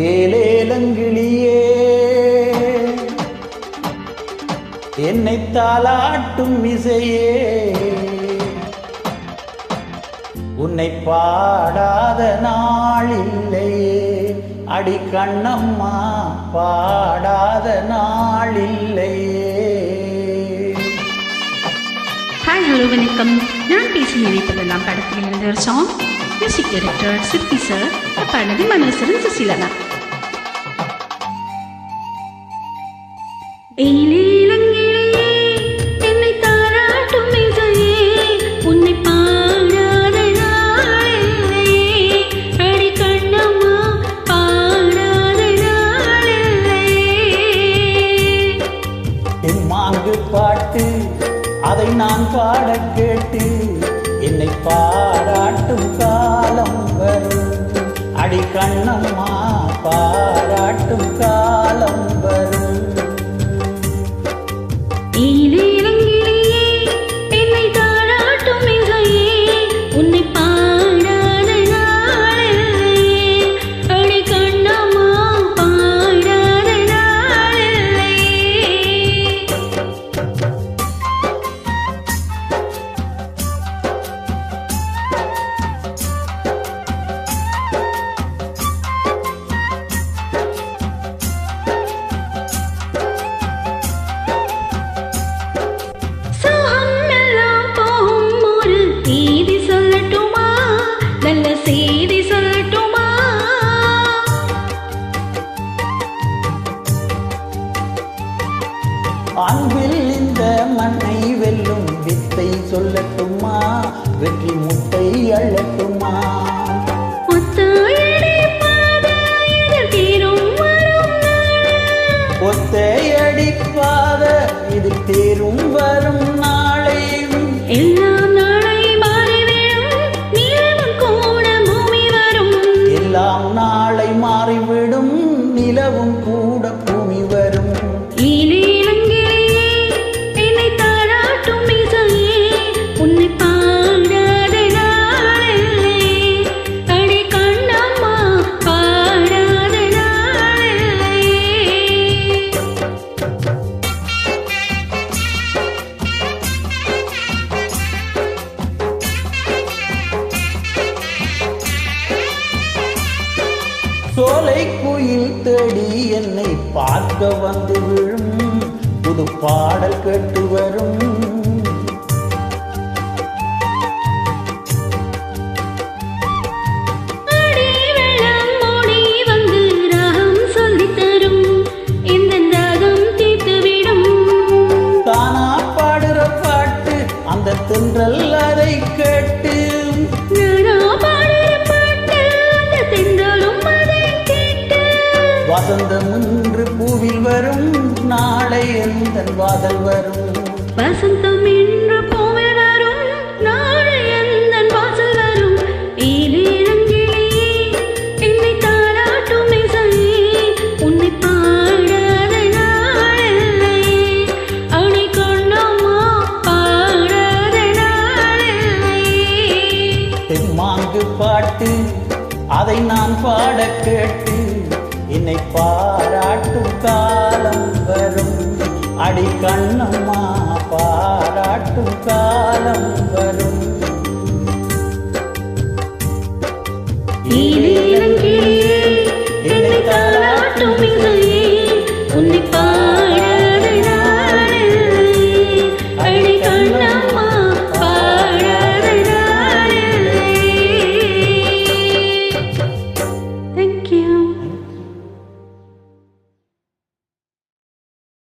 ஏலேலங்கிளியே என்னை தாளாட்டும் இசையே உன்னை பாடாத நாளில்லையே அடி கண்ணம்மா பாடாத நாளில்லையே. ஹாய் ஹலோ வணக்கம். நான் பேசி நினைப்பதெல்லாம் படத்தில் இருந்த ஒரு சாங். மியூசிக் டைரக்டர் சிற்பி சார், பாடினது மனோசரன் சுசீலனா. என்னை தாராட்டும் இசையே உன்னை பாடாத நாளில்லையே அடி கண்ணம்மா பாடாத நாளில்லையே. என் மாங்கு பாட்டு அதை நான் பாட கேட்டு என்னை பாராட்டும் காலம் வரும் அடி கண்ணம்மா பாராட்டும் காலம் வரும். என்னை தாராட்டும் இசையே உன்னை பாடாத நாளில்லையே அடி கண்ணம்மா பாடாத நாளில்லையே. செய்தி சொல்லட்டுமா? அன்பில் இந்த மண்ணை வெல்லும் வித்தை சொல்லட்டுமா? வெற்றி முட்டை அள்ளட்டுமா? ஒத்தையடிப்பாத இது தேரும் வரும் நாளை எல்லாம் நாளை மாறிவிடும் நிலவும் கூட பூமி வரும். எல்லாம் நாளை மாறிவிடும் நிலவும் கூட பூமி வரும். என்னை தாராட்டும் இசையே உன்னை பாடாத நாளில்லையே அடி கண்ணம்மா பாடாத நாளில்லையே. சோலை குயில் தேடி என்னை பார்க்க வந்து விழும் புது பாடல் கேட்டு வரும். தானா பாடுற பாட்டு அந்த தென்றல் அதை கேட்டு வசந்தம் இன்று பூவில் வரும் நாளை எந்தன் வாதல் வரும். வசந்தம் இன்று பூவில் வரும் நாளை எந்தன் வாசல் வரும். ஏலேலங்கிளியே என்னை தாராட்டும் இசையே உன்னை பாடாத நாளில்லையே அடி கண்ணம்மா பாடாத நாளில்லையே. தெம்மாங்கு பாட்டு அதை நான் பாட கேட்டு என்னை பாராட்டும் காலம் வரும் அடி கண்ணம்மா பாராட்டும் காலம் வரும்.